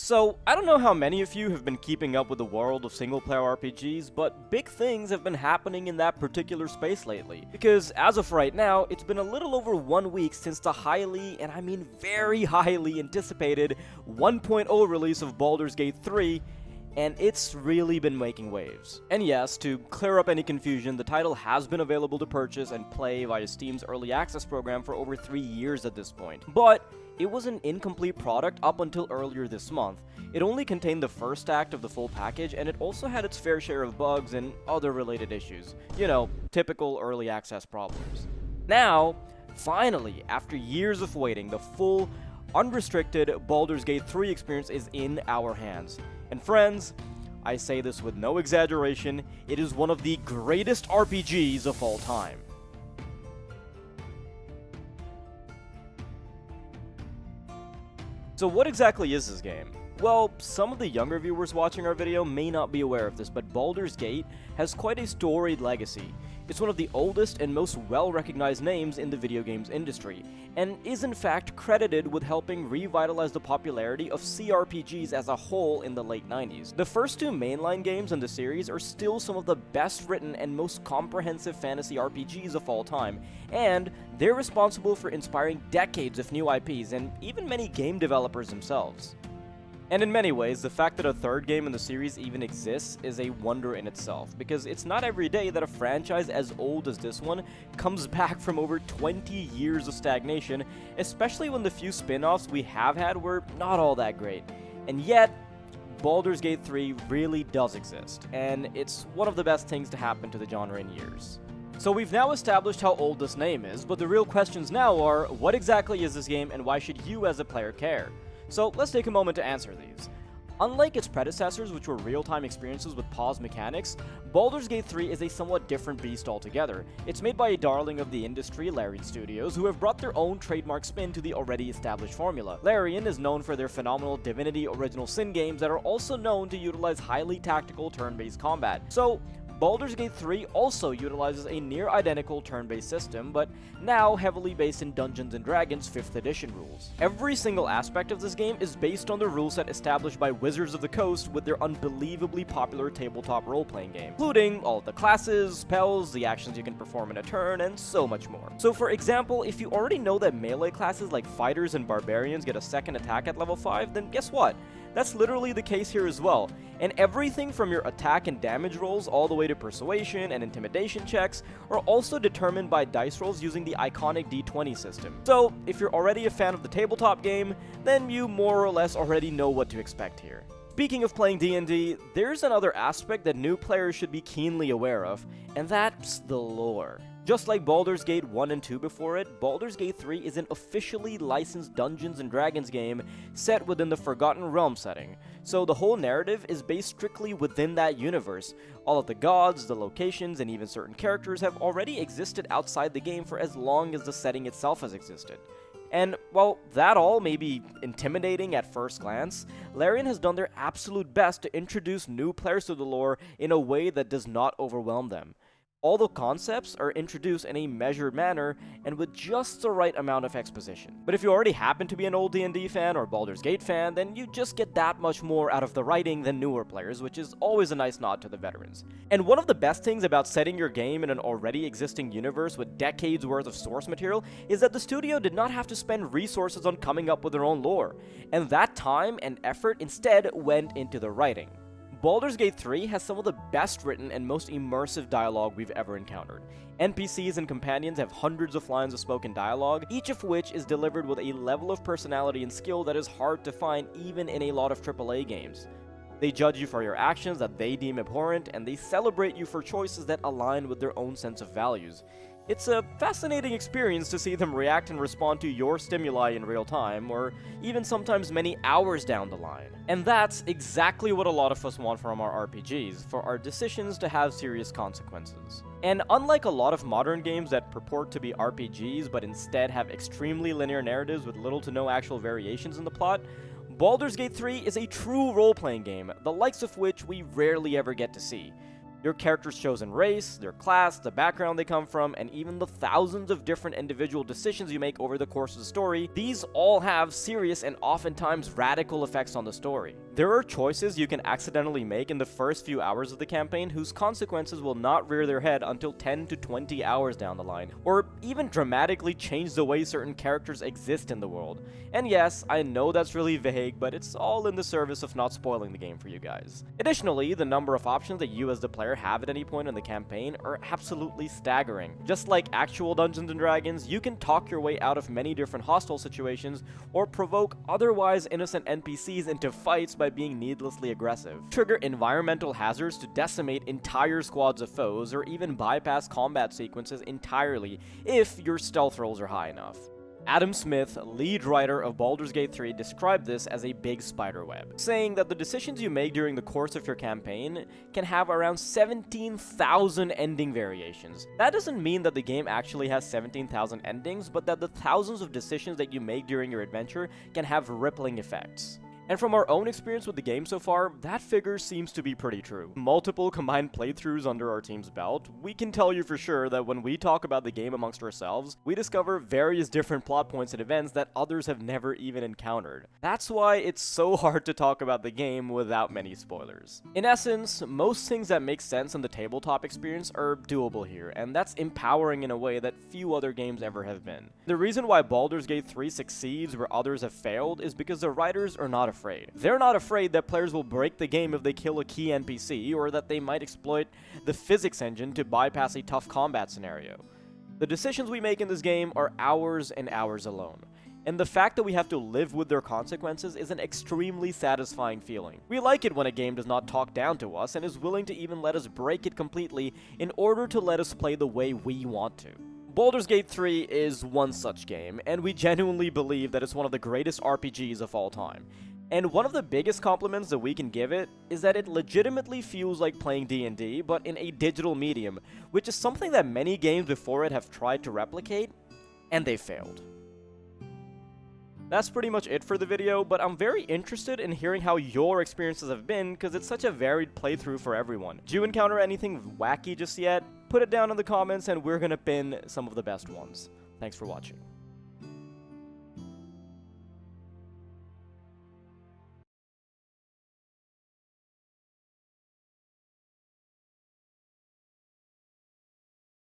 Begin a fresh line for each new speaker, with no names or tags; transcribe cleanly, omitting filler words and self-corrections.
So, I don't know how many of you have been keeping up with the world of single-player RPGs, but big things have been happening in that particular space lately. Because as of right now, it's been a little over 1 week since the highly, and I mean very highly anticipated 1.0 release of Baldur's Gate 3, and it's really been making waves. And yes, to clear up any confusion, the title has been available to purchase and play via Steam's Early Access program for over 3 years at this point. But it was an incomplete product up until earlier this month. It only contained the first act of the full package, and it also had its fair share of bugs and other related issues. You know, typical early access problems. Now, finally, after years of waiting, the full, unrestricted Baldur's Gate 3 experience is in our hands. And friends, I say this with no exaggeration, it is one of the greatest RPGs of all time. So what exactly is this game? Well, some of the younger viewers watching our video may not be aware of this, but Baldur's Gate has quite a storied legacy. It's one of the oldest and most well-recognized names in the video games industry, and is in fact credited with helping revitalize the popularity of CRPGs as a whole in the late 90s. The first two mainline games in the series are still some of the best written and most comprehensive fantasy RPGs of all time, and they're responsible for inspiring decades of new IPs and even many game developers themselves. And in many ways, the fact that a third game in the series even exists is a wonder in itself, because it's not every day that a franchise as old as this one comes back from over 20 years of stagnation, especially when the few spin-offs we have had were not all that great. And yet, Baldur's Gate 3 really does exist, and it's one of the best things to happen to the genre in years. So we've now established how old this name is, but the real questions now are, what exactly is this game and why should you as a player care? So let's take a moment to answer these. Unlike its predecessors, which were real-time experiences with pause mechanics, Baldur's Gate 3 is a somewhat different beast altogether. It's made by a darling of the industry, Larian Studios, who have brought their own trademark spin to the already established formula. Larian is known for their phenomenal Divinity Original Sin games that are also known to utilize highly tactical turn-based combat. So, Baldur's Gate 3 also utilizes a near-identical turn-based system, but now heavily based in Dungeons & Dragons 5th edition rules. Every single aspect of this game is based on the rule set established by Wizards of the Coast with their unbelievably popular tabletop role-playing game, including all of the classes, spells, the actions you can perform in a turn, and so much more. So for example, if you already know that melee classes like Fighters and Barbarians get a second attack at level 5, then guess what? That's literally the case here as well, and everything from your attack and damage rolls all the way to persuasion and intimidation checks are also determined by dice rolls using the iconic D20 system. So, if you're already a fan of the tabletop game, then you more or less already know what to expect here. Speaking of playing D&D, there's another aspect that new players should be keenly aware of, and that's the lore. Just like Baldur's Gate 1 and 2 before it, Baldur's Gate 3 is an officially licensed Dungeons & Dragons game set within the Forgotten Realm setting, so the whole narrative is based strictly within that universe. All of the gods, the locations, and even certain characters have already existed outside the game for as long as the setting itself has existed. And while that all may be intimidating at first glance, Larian has done their absolute best to introduce new players to the lore in a way that does not overwhelm them. All the concepts are introduced in a measured manner and with just the right amount of exposition. But if you already happen to be an old D&D fan or Baldur's Gate fan, then you just get that much more out of the writing than newer players, which is always a nice nod to the veterans. And one of the best things about setting your game in an already existing universe with decades worth of source material is that the studio did not have to spend resources on coming up with their own lore, and that time and effort instead went into the writing. Baldur's Gate 3 has some of the best written and most immersive dialogue we've ever encountered. NPCs and companions have hundreds of lines of spoken dialogue, each of which is delivered with a level of personality and skill that is hard to find even in a lot of AAA games. They judge you for your actions that they deem abhorrent, and they celebrate you for choices that align with their own sense of values. It's a fascinating experience to see them react and respond to your stimuli in real time, or even sometimes many hours down the line. And that's exactly what a lot of us want from our RPGs, for our decisions to have serious consequences. And unlike a lot of modern games that purport to be RPGs but instead have extremely linear narratives with little to no actual variations in the plot, Baldur's Gate 3 is a true role-playing game, the likes of which we rarely ever get to see. Your character's chosen race, their class, the background they come from, and even the thousands of different individual decisions you make over the course of the story, these all have serious and oftentimes radical effects on the story. There are choices you can accidentally make in the first few hours of the campaign whose consequences will not rear their head until 10 to 20 hours down the line, or even dramatically change the way certain characters exist in the world. And yes, I know that's really vague, but it's all in the service of not spoiling the game for you guys. Additionally, the number of options that you as the player have at any point in the campaign are absolutely staggering. Just like actual Dungeons & Dragons, you can talk your way out of many different hostile situations or provoke otherwise innocent NPCs into fights by being needlessly aggressive, trigger environmental hazards to decimate entire squads of foes, or even bypass combat sequences entirely if your stealth rolls are high enough. Adam Smith, lead writer of Baldur's Gate 3, described this as a big spiderweb, saying that the decisions you make during the course of your campaign can have around 17,000 ending variations. That doesn't mean that the game actually has 17,000 endings, but that the thousands of decisions that you make during your adventure can have rippling effects. And from our own experience with the game so far, that figure seems to be pretty true. Multiple combined playthroughs under our team's belt, we can tell you for sure that when we talk about the game amongst ourselves, we discover various different plot points and events that others have never even encountered. That's why it's so hard to talk about the game without many spoilers. In essence, most things that make sense in the tabletop experience are doable here, and that's empowering in a way that few other games ever have been. The reason why Baldur's Gate 3 succeeds where others have failed is because the writers are not afraid. They're not afraid that players will break the game if they kill a key NPC, or that they might exploit the physics engine to bypass a tough combat scenario. The decisions we make in this game are ours and ours alone, and the fact that we have to live with their consequences is an extremely satisfying feeling. We like it when a game does not talk down to us and is willing to even let us break it completely in order to let us play the way we want to. Baldur's Gate 3 is one such game, and we genuinely believe that it's one of the greatest RPGs of all time. And one of the biggest compliments that we can give it is that it legitimately feels like playing D&D, but in a digital medium, which is something that many games before it have tried to replicate, and they failed. That's pretty much it for the video, but I'm very interested in hearing how your experiences have been, because it's such a varied playthrough for everyone. Did you encounter anything wacky just yet? Put it down in the comments and we're gonna pin some of the best ones. Thanks for watching.